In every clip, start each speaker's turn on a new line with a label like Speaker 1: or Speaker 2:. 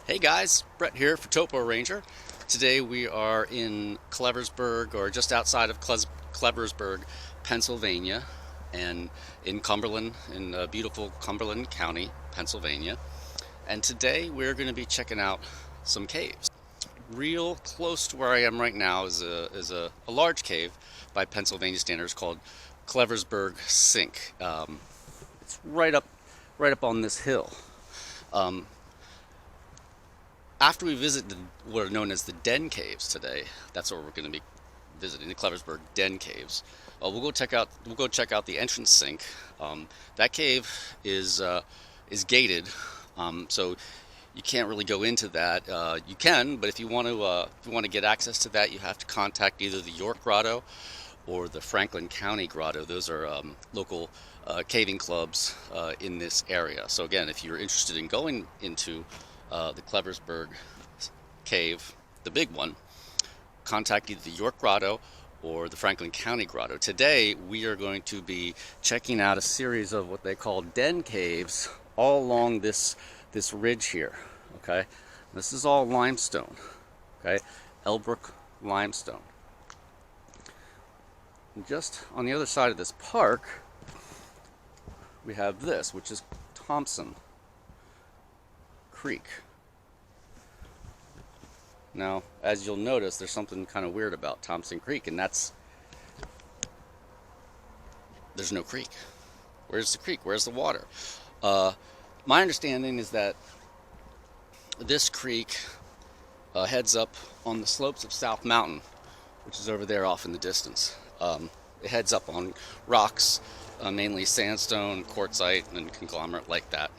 Speaker 1: Hey guys, Brett here for Topo Ranger. Today we are in Cleversburg, or just outside of Cleversburg, Pennsylvania, and in Cumberland, in beautiful Cumberland County, Pennsylvania. And today we're going to be checking out some caves. Real close to where I am right now is a large cave by Pennsylvania standards called Cleversburg Sink. It's right up on this hill. Um, After we visit what are known as the Den Caves today, that's where we're going to be visiting, the Cleversburg Den Caves. We'll go check out the entrance sink. That cave is gated, so you can't really go into that. You can, but if you want to get access to that, you have to contact either the York Grotto or the Franklin County Grotto. Those are local caving clubs in this area. So again, if you're interested in going into the Cleversburg cave, the big one, contact either the York Grotto or the Franklin County Grotto. Today we are going to be checking out a series of what they call den caves all along this ridge here. Okay, this is all limestone. Okay, Elbrook limestone. And just on the other side of this park, we have this, which is Thompson Creek. Now, as you'll notice, there's something kind of weird about Thompson Creek, and there's no creek. Where's the creek? Where's the water? My understanding is that this creek heads up on the slopes of South Mountain, which is over there off in the distance. It heads up on rocks, mainly sandstone, quartzite, and conglomerate like that.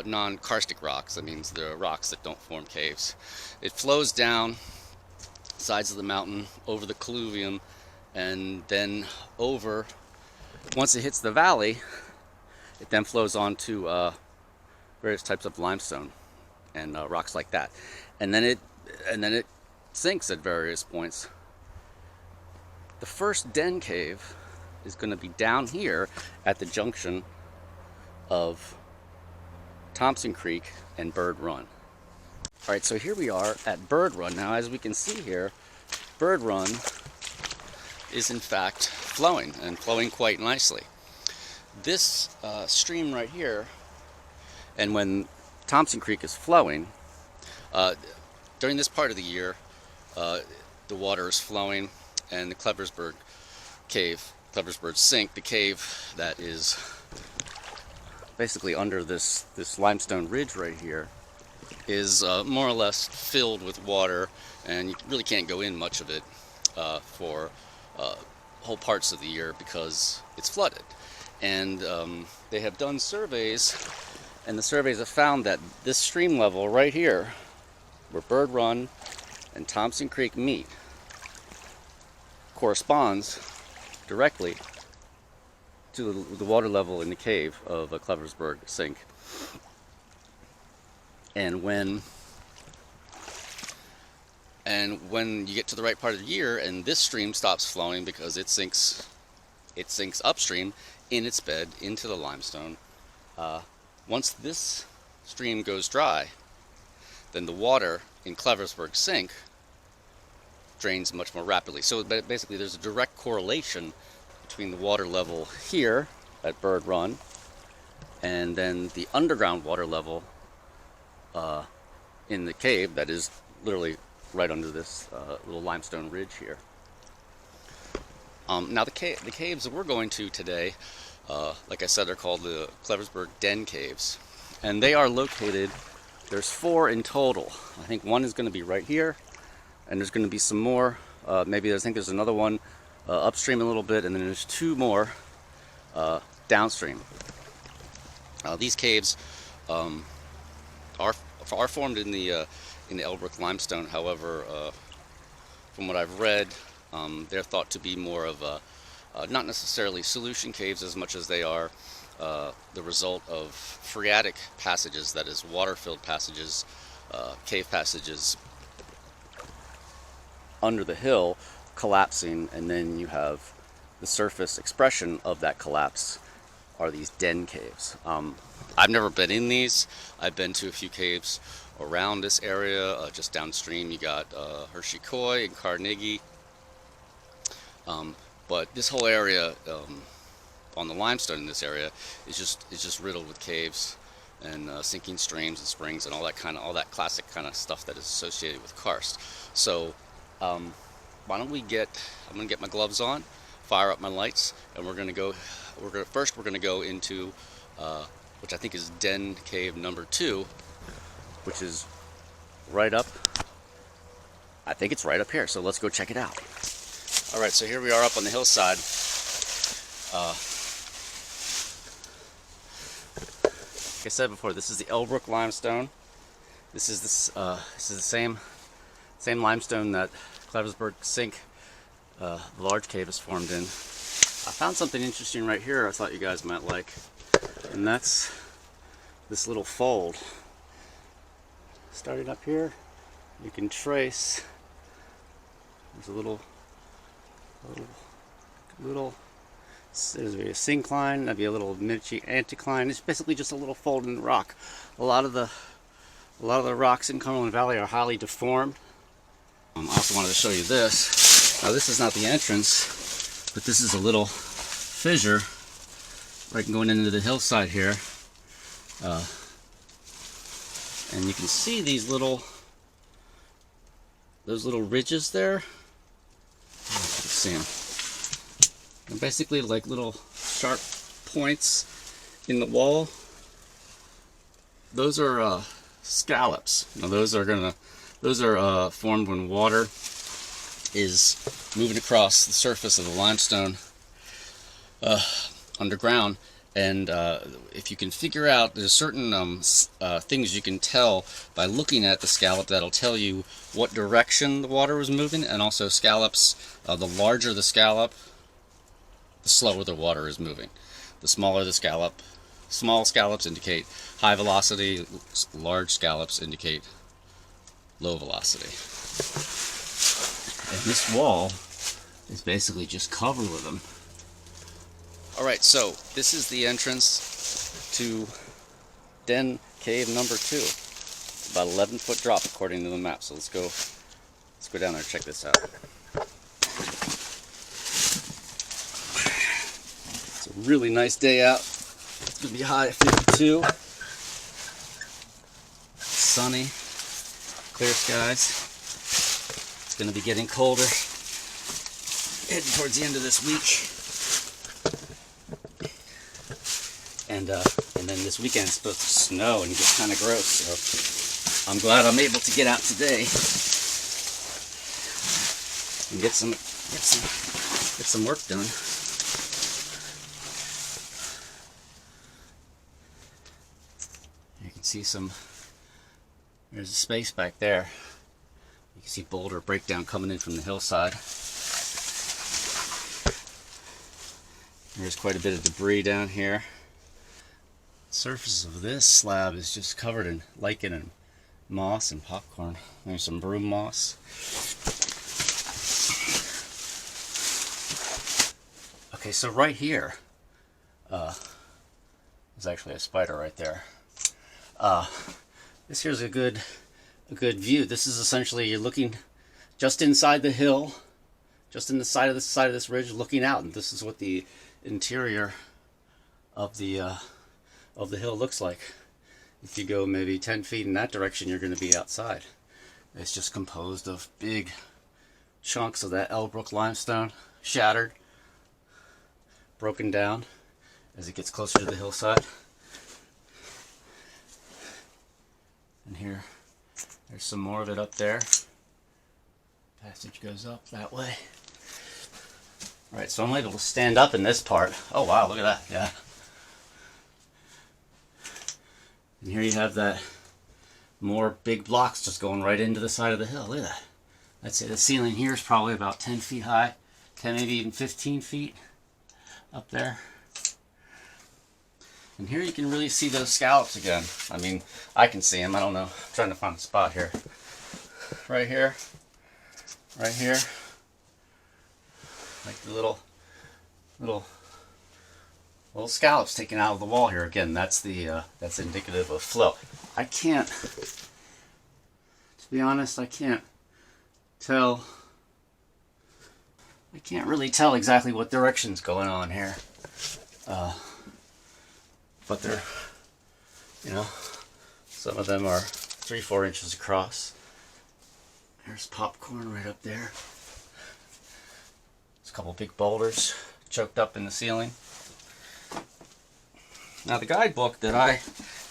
Speaker 1: Non-karstic rocks, that means the rocks that don't form caves. It flows down sides of the mountain over the colluvium, and then once it hits the valley, it then flows on to various types of limestone and rocks like that, and then it sinks at various points. The first den cave is going to be down here at the junction of Thompson Creek and Burd Run. All right, so here we are at Burd Run. Now, as we can see here, Burd Run is in fact flowing, and flowing quite nicely. This stream right here, and when Thompson Creek is flowing, during this part of the year, the water is flowing, and the Cleversburg Sink, the cave that is basically under this limestone ridge right here, is more or less filled with water, and you really can't go in much of it for whole parts of the year because it's flooded. And they have done surveys, and the surveys have found that this stream level right here, where Burd Run and Thompson Creek meet, corresponds directly to the water level in the cave of a Cleversburg Sink. And when you get to the right part of the year and this stream stops flowing because it sinks upstream in its bed into the limestone, once this stream goes dry, then the water in Cleversburg Sink drains much more rapidly. So basically there's a direct correlation between the water level here at Burd Run and then the underground water level in the cave that is literally right under this little limestone ridge here. Now the caves that we're going to today, like I said, they're called the Cleversburg Den Caves, and they are located, there's 4 in total. I think one is going to be right here, and there's going to be some more, I think there's another one upstream a little bit, and then there's 2 more downstream. These caves are formed in the Elbrook limestone. However, from what I've read, they're thought to be more of not necessarily solution caves as much as they are the result of phreatic passages, that is, water-filled passages, cave passages under the hill collapsing, and then you have the surface expression of that collapse are these Den Caves. I've never been in these. I've been to a few caves around this area. Just downstream, you got Hershey Coy and Carnegie. But this whole area on the limestone in this area is just riddled with caves and sinking streams and springs and all that classic kind of stuff that is associated with karst. So why don't we I'm gonna get my gloves on, fire up my lights, and we're gonna go into which I think is Den Cave number 2, which is right up, I think it's right up here, so let's go check it out. Alright, so here we are up on the hillside. Like I said before, this is the Elbrook limestone. This is the same limestone that Cleversburg Sink, the large cave, is formed in. I found something interesting right here I thought you guys might like, and that's this little fold. Starting up here, you can trace, there's a little there's a syncline, that'd be a little miniature anticline. It's basically just a little fold in the rock. A lot of the rocks in Cumberland Valley are highly deformed. I also wanted to show you this. Now this is not the entrance, but this is a little fissure right going into the hillside here. And you can see those little ridges there. Let's see them. They're basically like little sharp points in the wall. Those are scallops. Now those are formed when water is moving across the surface of the limestone underground. And if you can figure out, there's certain things you can tell by looking at the scallop that'll tell you what direction the water was moving. And also scallops, the larger the scallop, the slower the water is moving. The smaller the scallop, small scallops indicate high velocity, large scallops indicate low velocity. And this wall is basically just covered with them. Alright, so this is the entrance to Den Cave number 2. It's about 11-foot drop according to the map. So let's go down there and check this out. It's a really nice day out. It's going to be high at 52. Sunny, clear skies. It's going to be getting colder heading towards the end of this week. And then this weekend it's supposed to snow and get kind of gross, so I'm glad I'm able to get out today and get some work done. You can see there's a space back there. You can see boulder breakdown coming in from the hillside. There's quite a bit of debris down here. The surface of this slab is just covered in lichen and moss and popcorn. There's some broom moss. Okay, so right here, there's actually a spider right there. This here's a good view. This is essentially, you're looking just inside the hill, just in the side of this ridge, looking out, and this is what the interior of the hill looks like. If you go maybe 10 feet in that direction, you're going to be outside. It's just composed of big chunks of that Elbrook limestone, shattered, broken down as it gets closer to the hillside. And here, there's some more of it up there. Passage goes up that way. Alright, so I'm able to stand up in this part. Oh wow, look at that, yeah. And here you have that more big blocks just going right into the side of the hill. Look at that. I'd say the ceiling here is probably about 10 feet high, 10, maybe even 15 feet up there. And here you can really see those scallops again. I mean, I can see them. I don't know. I'm trying to find a spot here. Right here. Right here. Like the little little scallops taken out of the wall here. Again, that's indicative of flow. I can't, to be honest, I can't really tell exactly what direction's going on here. But they're, some of them are 3-4 inches across. There's popcorn right up there. There's a couple big boulders choked up in the ceiling. Now the guidebook that I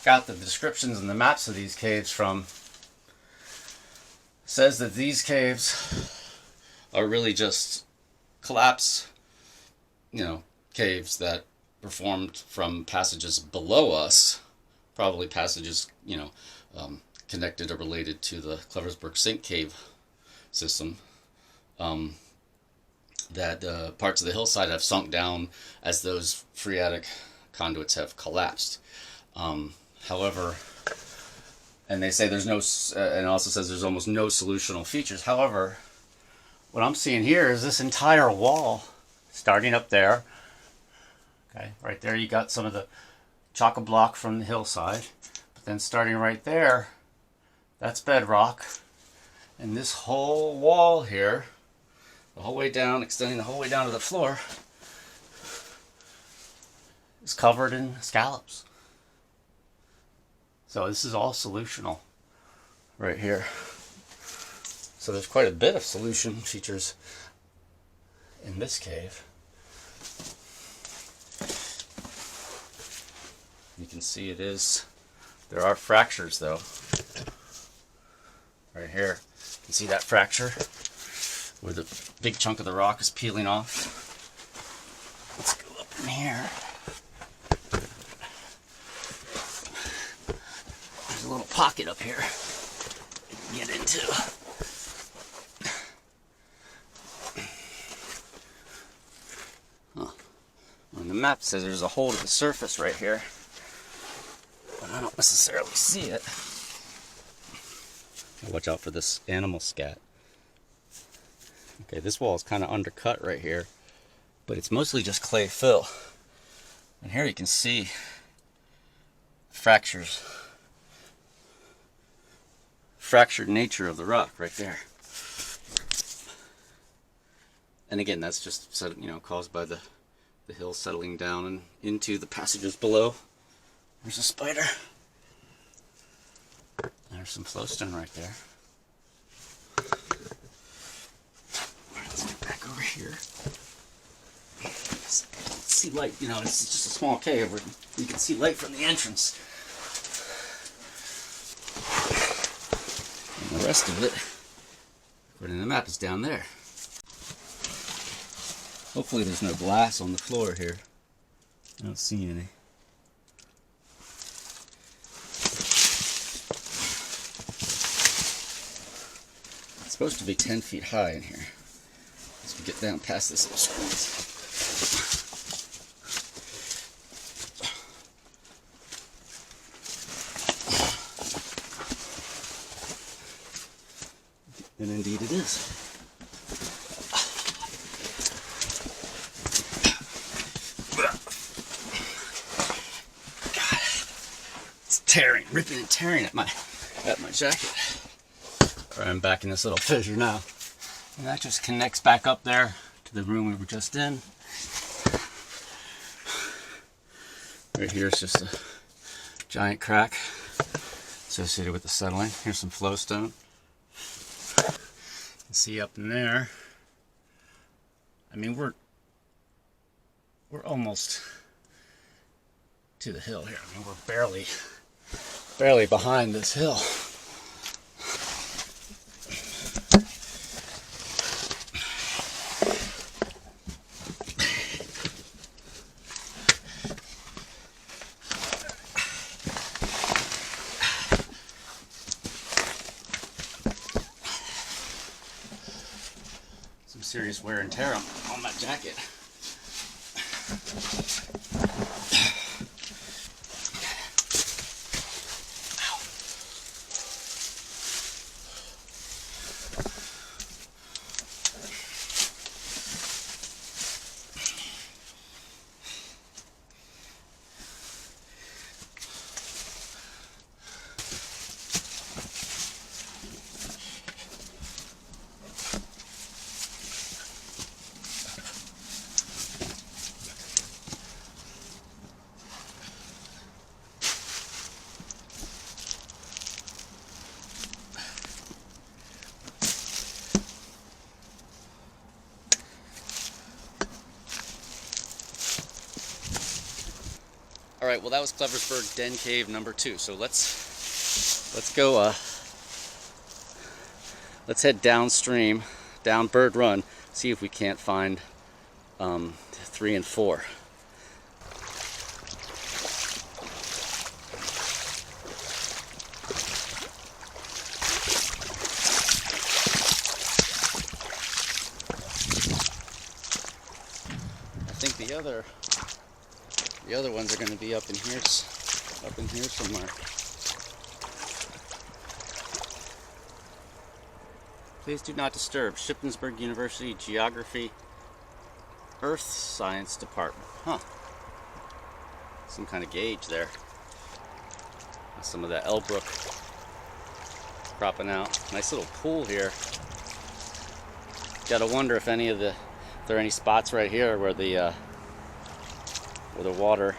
Speaker 1: got the descriptions and the maps of these caves from says that these caves are really just collapse, caves that were formed from passages below us, probably passages, connected or related to the Cleversburg Sink Cave system, that parts of the hillside have sunk down as those phreatic conduits have collapsed. However, and they say there's no, and it also says there's almost no solutional features. However, what I'm seeing here is this entire wall starting up there. Okay, right there you got some of the chock-a-block from the hillside, but then starting right there, that's bedrock, and this whole wall here, the whole way down, extending the whole way down to the floor, is covered in scallops. So this is all solutional right here. So there's quite a bit of solution features in this cave. You can see there are fractures though. Right here, you can see that fracture where the big chunk of the rock is peeling off. Let's go up in here. There's a little pocket up here you can get into. On the map says there's a hole to the surface right here, but I don't necessarily see it. Watch out for this animal scat. Okay, this wall is kind of undercut right here, but it's mostly just clay fill. And here you can see fractured nature of the rock right there. And again, that's just caused by the hill settling down and into the passages below. There's a spider. There's some flowstone right there. Let's get back over here. See light, it's just a small cave where you can see light from the entrance. And the rest of it, according to the map, is down there. Hopefully there's no glass on the floor here. I don't see any. It's supposed to be 10 feet high in here. As we get down past this little squeeze. And indeed it is. Ripping and tearing at my jacket. Alright, I'm back in this little fissure now. And that just connects back up there to the room we were just in. Right here is just a giant crack associated with the settling. Here's some flowstone. You can see up in there. I mean, we're almost to the hill here. I mean, we're barely behind this hill. Some serious wear and tear on my jacket. right, well that was Cleversburg Den Cave number 2. So let's go. Let's head downstream, down Burd Run, see if we can't find 3 and 4. I think the other ones are going to be up in here somewhere. Please do not disturb. Shippensburg University Geography Earth Science Department. Huh. Some kind of gauge there. Some of that Elbrook cropping out. Nice little pool here. Gotta wonder if there are any spots right here where the water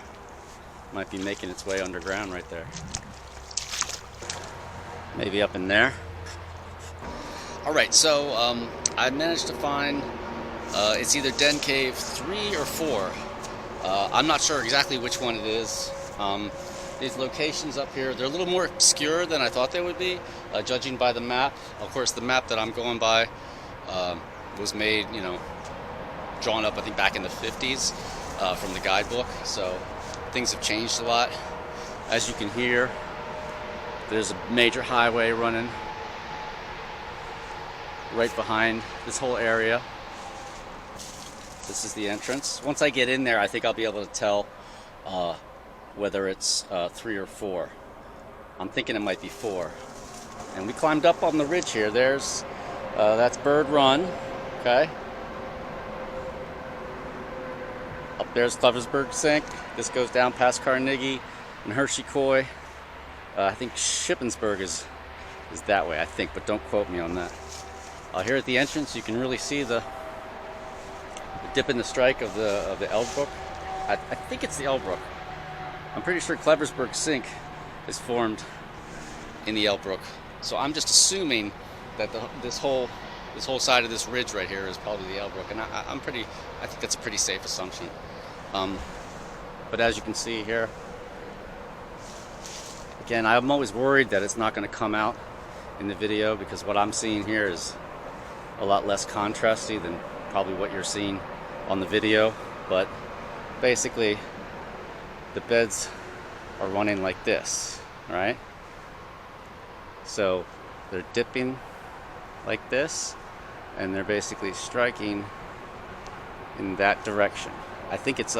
Speaker 1: might be making its way underground right there. Maybe up in there. Alright, so I managed to find, it's either Den Cave 3 or 4. I'm not sure exactly which one it is. These locations up here, they're a little more obscure than I thought they would be, judging by the map. Of course, the map that I'm going by was made, drawn up, I think, back in the 50s from the guidebook. So things have changed a lot. As you can hear, there's a major highway running right behind this whole area. This is the entrance. Once I get in there, I think I'll be able to tell whether it's 3 or 4. I'm thinking it might be 4. And we climbed up on the ridge here. That's Burd Run, okay? Up there's Cleversburg Sink. This goes down past Carnegie and Hershey Coy. I think Shippensburg is that way, I think, but don't quote me on that. Here at the entrance, you can really see the dip in the strike of the Elbrook. I think it's the Elbrook. I'm pretty sure Cleversburg Sink is formed in the Elbrook. So I'm just assuming that this whole side of this ridge right here is probably the Elbrook, and I think that's a pretty safe assumption. But as you can see here, again, I'm always worried that it's not going to come out in the video, because what I'm seeing here is a lot less contrasty than probably what you're seeing on the video. But basically, the beds are running like this, right? So they're dipping like this, and they're basically striking in that direction. I think it's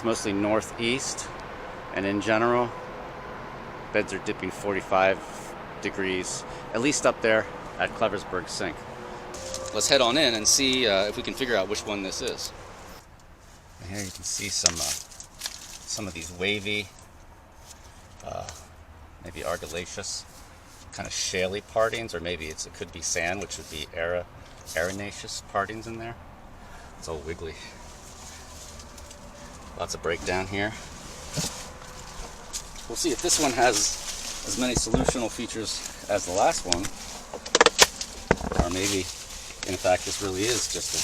Speaker 1: mostly northeast, and in general, beds are dipping 45 degrees, at least up there at Cleversburg Sink. Let's head on in and see if we can figure out which one this is. And here you can see some of these wavy, maybe argillaceous, kind of shaly partings, or maybe it could be sand, which would be arenaceous partings in there. It's all wiggly. Lots of breakdown here. We'll see if this one has as many solutional features as the last one, or maybe in fact this really is just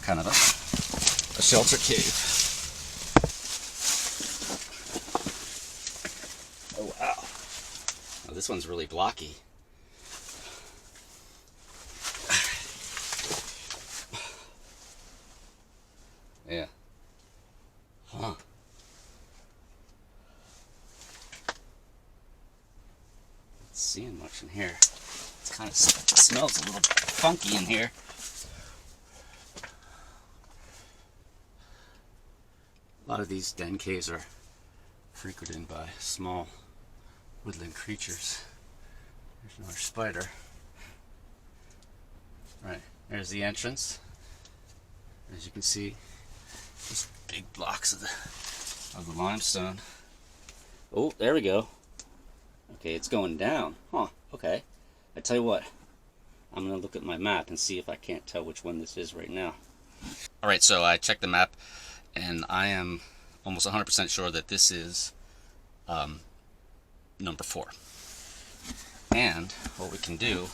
Speaker 1: a kind of a shelter cave. Oh wow. Oh, this one's really blocky. Yeah. Huh. Not seeing much in here. It kind of smells a little funky in here. A lot of these den caves are frequented by small woodland creatures. There's another spider. Right, there's the entrance. As you can see, just big blocks of the limestone. Oh, there we go. Okay, it's going down. Huh, okay. I tell you what, I'm going to look at my map and see if I can't tell which one this is right now. Alright, so I checked the map, and I am almost 100% sure that this is number 4. And what we can do,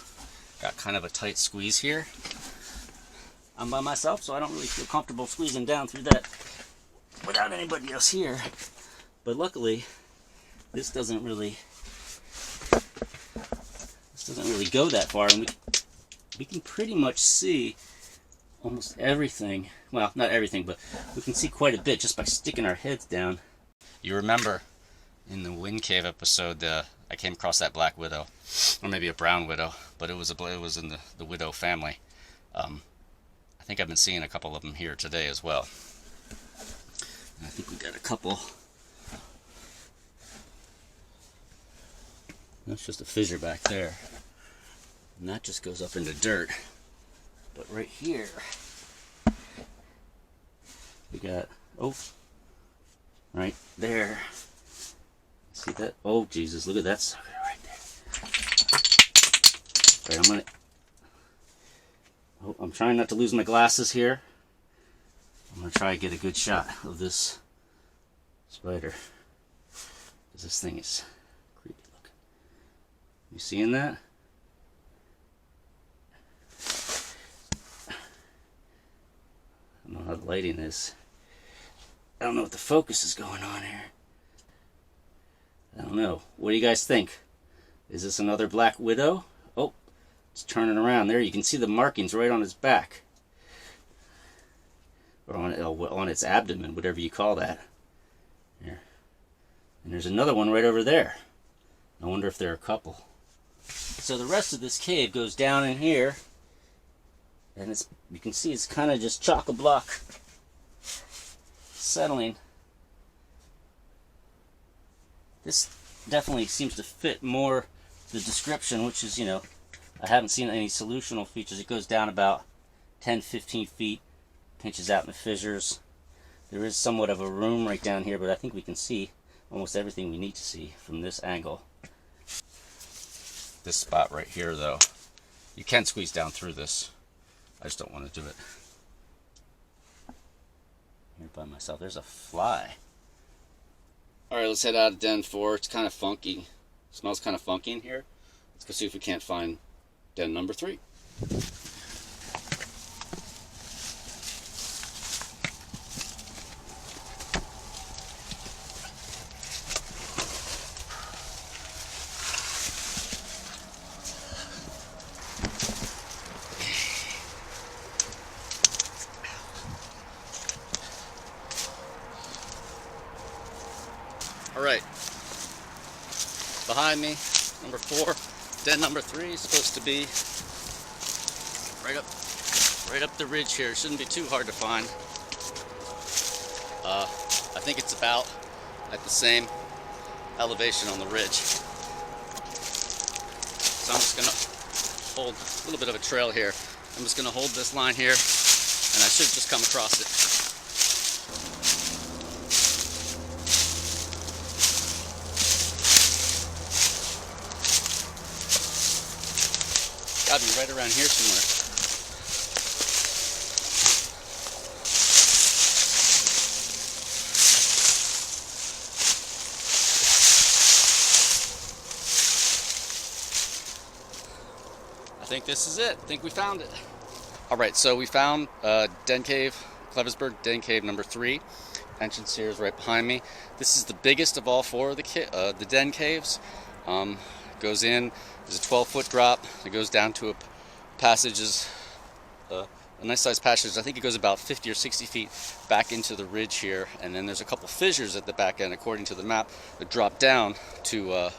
Speaker 1: got kind of a tight squeeze here. I'm by myself, so I don't really feel comfortable squeezing down through that without anybody else here. But luckily, this doesn't really go that far, and we can pretty much see almost everything. Well, not everything, but we can see quite a bit just by sticking our heads down. You remember in the Wind Cave episode, I came across that black widow, or maybe a brown widow, but it was in the widow family. I think I've been seeing a couple of them here today as well. And I think we got a couple. That's just a fissure back there, and that just goes up into dirt. But right here, we got, oh, right there. See that? Oh, Jesus, look at that sucker right there. Alright, I'm trying not to lose my glasses here. I'm going to try to get a good shot of this spider, because this thing is creepy looking. You seeing that? I don't know how the lighting is. I don't know what the focus is going on here. I don't know. What do you guys think? Is this another black widow? Oh, it's turning around there. You can see the markings right on its back. Or on its abdomen, whatever you call that. Here. And there's another one right over there. I wonder if they're a couple. So the rest of this cave goes down in here. And you can see it's kind of just chock-a-block settling. This definitely seems to fit more the description, which is, I haven't seen any solutional features. It goes down about 10-15 feet, pinches out in the fissures. There is somewhat of a room right down here, but I think we can see almost everything we need to see from this angle. This spot right here, though, you can squeeze down through this. I just don't want to do it here by myself. There's a fly. Alright, let's head out of Den 4. It's kind of funky. It smells kind of funky in here. Let's go see if we can't find den number 3. Alright, behind me, number 4, den number 3 is supposed to be right up the ridge here. It shouldn't be too hard to find. I think it's about at the same elevation on the ridge. So I'm just going to hold a little bit of a trail here. I'm just going to hold this line here, and I should just come across it. Gotta be right around here somewhere. I think this is it. I think we found it. Alright, so we found Den Cave, Cavese Den Cave number 3. Entrance here is right behind me. This is the biggest of all 4 of the Den Caves. Goes in, there's a 12-foot drop. It goes down to a passage, a nice sized passage. I think it goes about 50 or 60 feet back into the ridge here, and then there's a couple fissures at the back end, according to the map, that drop down to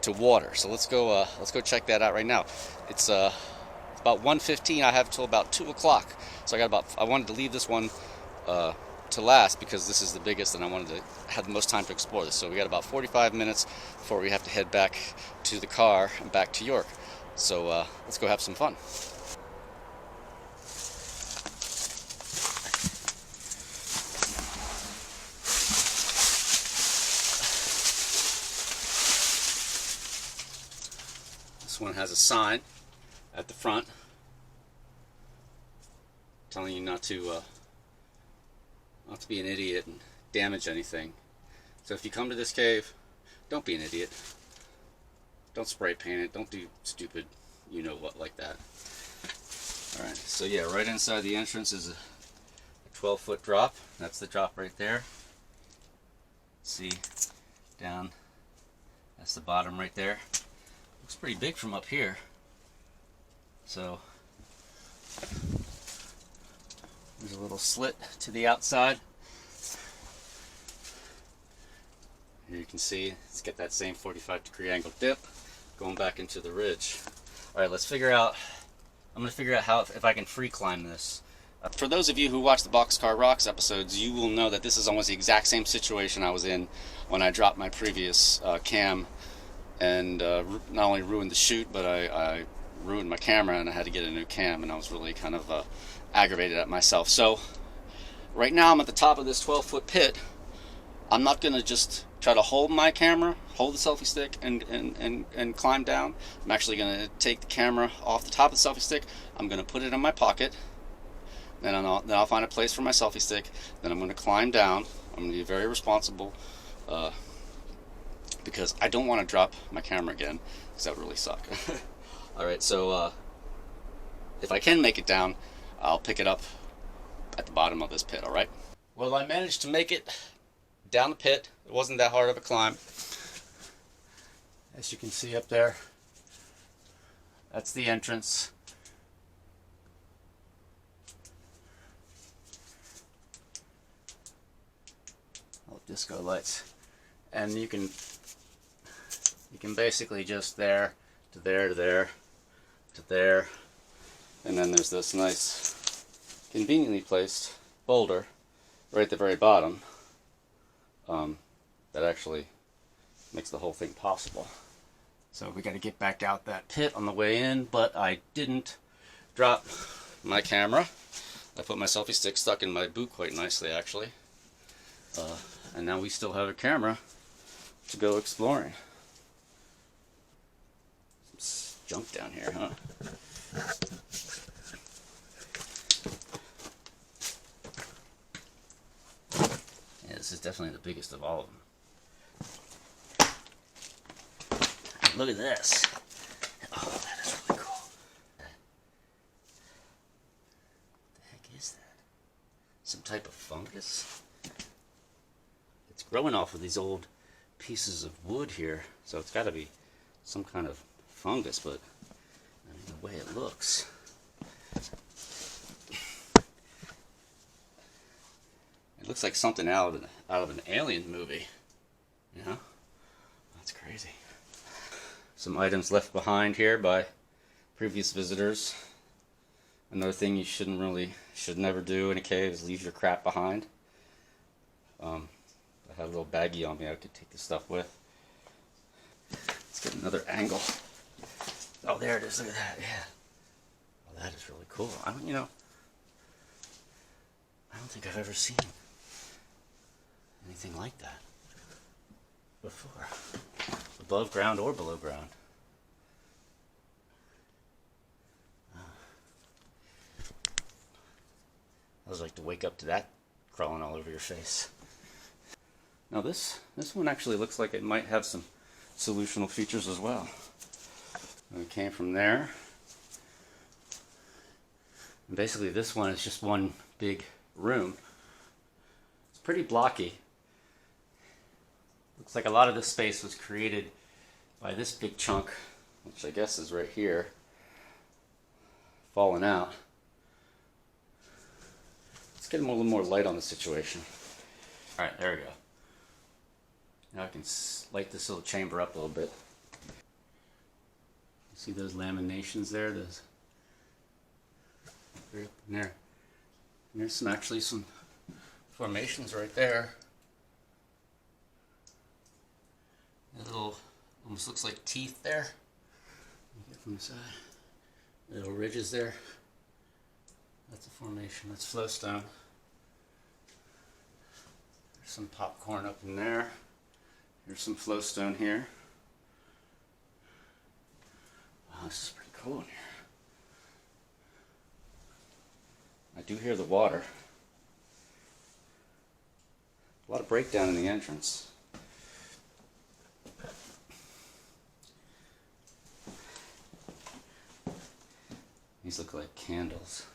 Speaker 1: water. So let's go check that out right now. It's about 1:15. I have till about 2 o'clock. So I wanted to leave this one to last because this is the biggest and I wanted to have the most time to explore this. So we got about 45 minutes before we have to head back to the car and back to York. So let's go have some fun. This one has a sign at the front telling you not to be an idiot and damage anything. So if you come to this cave, don't be an idiot. Don't spray paint it. Don't do stupid, you know what, like that. Alright, so yeah, right inside the entrance is a 12-foot drop. That's the drop right there. See, down, that's the bottom right there. Looks pretty big from up here. So there's a little slit to the outside. Here you can see it's got that same 45-degree angle dip going back into the ridge. All right, let's figure out, I'm going to figure out how, if I can free climb this. For those of you who watch the Boxcar Rocks episodes, you will know that this is almost the exact same situation I was in when I dropped my previous cam and not only ruined the shoot, but I ruined my camera and I had to get a new cam, and I was really kind of aggravated at myself. So right now I'm at the top of this 12-foot pit. I'm not going to just try to hold my camera, hold the selfie stick, and climb down. I'm actually going to take the camera off the top of the selfie stick. I'm going to put it in my pocket. Then I'll find a place for my selfie stick. Then I'm going to climb down. I'm going to be very responsible because I don't want to drop my camera again, because that would really suck. Alright, so if I can make it down, I'll pick it up at the bottom of this pit, alright? Well, I managed to make it down the pit. It wasn't that hard of a climb. As you can see up there, that's the entrance. Oh, disco lights. And you can basically just there to there to there to there, and then there's this nice conveniently placed boulder right at the very bottom that actually makes the whole thing possible. So we got to get back out that pit on the way in, but I didn't drop my camera. I put my selfie stick stuck in my boot quite nicely, actually, and now we still have a camera to go exploring. Some junk down here, huh? Yeah, this is definitely the biggest of all of them. Look at this. Oh, that is really cool. What the heck is that? Some type of fungus? It's growing off of these old pieces of wood here, so it's got to be some kind of fungus, but I mean, the way it looks. It looks like something out of an alien movie. You know? That's crazy. Some items left behind here by previous visitors. Another thing you should never do in a cave is leave your crap behind. I had a little baggie on me I could take this stuff with. Let's get another angle. Oh, there it is. Look at that. Yeah. Well, that is really cool. I don't think I've ever seen anything like that before, above ground or below ground. I was like to wake up to that crawling all over your face. Now this one actually looks like it might have some solutional features as well. And it came from there. And basically this one is just one big room. It's pretty blocky. Looks like a lot of this space was created by this big chunk, which I guess is right here, falling out. Let's get a little more light on the situation. Alright, there we go. Now I can light this little chamber up a little bit. You see those laminations there? Those right up in there. And there's actually some formations right there. A little, almost looks like teeth there. Get from the side. Little ridges there. That's a formation. That's flowstone. There's some popcorn up in there. Here's some flowstone here. Wow, this is pretty cool in here. I do hear the water. A lot of breakdown in the entrance. These look like candles.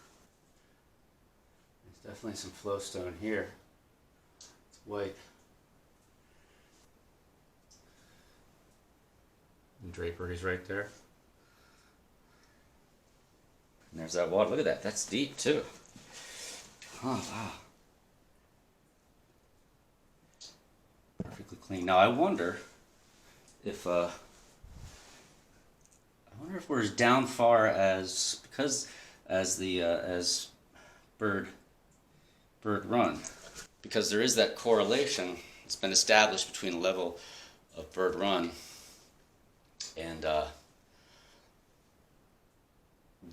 Speaker 1: There's Definitely some flowstone here. It's white. And draperies right there. And there's that water. Look at that. That's deep too. Oh, wow. Perfectly clean. Now I wonder if we're as down far as as Burd Run, because there is that correlation that's been established between the level of Burd Run and the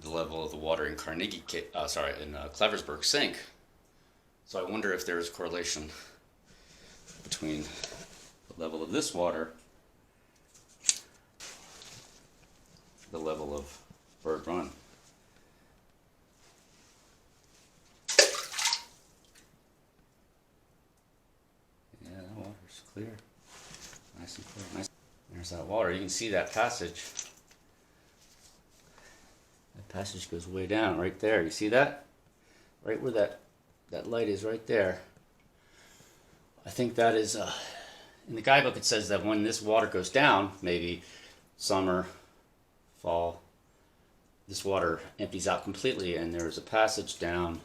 Speaker 1: level of the water in Cleversburg Sink. So I wonder if there is a correlation between the level of this water, the level of Burd Run. Yeah, that water's clear. Nice and clear. Nice. There's that water. You can see that passage. That passage goes way down right there. You see that? Right where that light is right there. I think that is, in the guidebook it says that when this water goes down, maybe summer, fall, this water empties out completely, and there's a passage down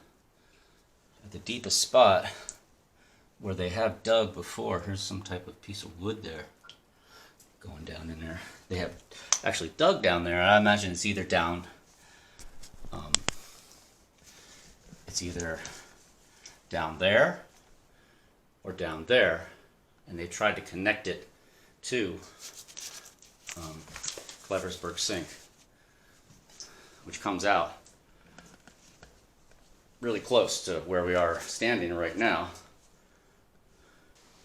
Speaker 1: at the deepest spot where they have dug before. Here's some type of piece of wood there going down in there. They have actually dug down there. I imagine it's either down, there or down there, and they tried to connect it to Cleversburg Sink, which comes out really close to where we are standing right now.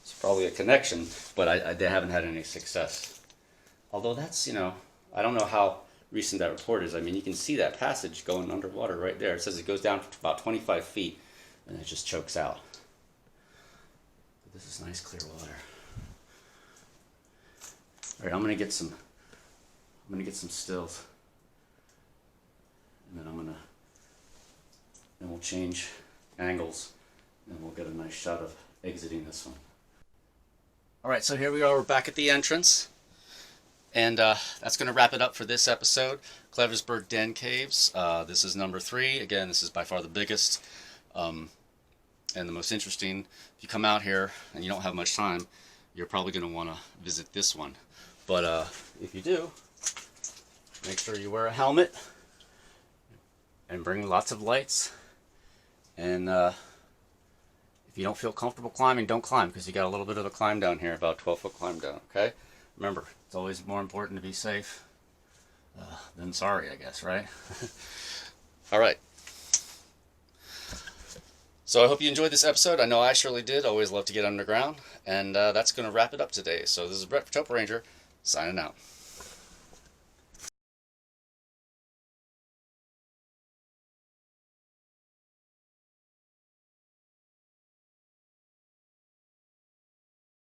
Speaker 1: It's probably a connection, but they haven't had any success. Although that's, I don't know how recent that report is. I mean, you can see that passage going underwater right there. It says it goes down to about 25 feet, and it just chokes out. But this is nice clear water. All right, I'm gonna get some stills, and then then we'll change angles, and we'll get a nice shot of exiting this one. All right, so here we are. We're back at the entrance, and that's going to wrap it up for this episode. Cleversburg Den Caves. This is number 3. Again, this is by far the biggest and the most interesting. If you come out here and you don't have much time, you're probably going to want to visit this one. But if you do, make sure you wear a helmet and bring lots of lights. And if you don't feel comfortable climbing, don't climb, because you got a little bit of a climb down here, about 12-foot climb down, okay? Remember, it's always more important to be safe than sorry, I guess, right? All right. So I hope you enjoyed this episode. I know I surely did. Always love to get underground. And that's going to wrap it up today. So this is Brett for Topo Ranger, signing out.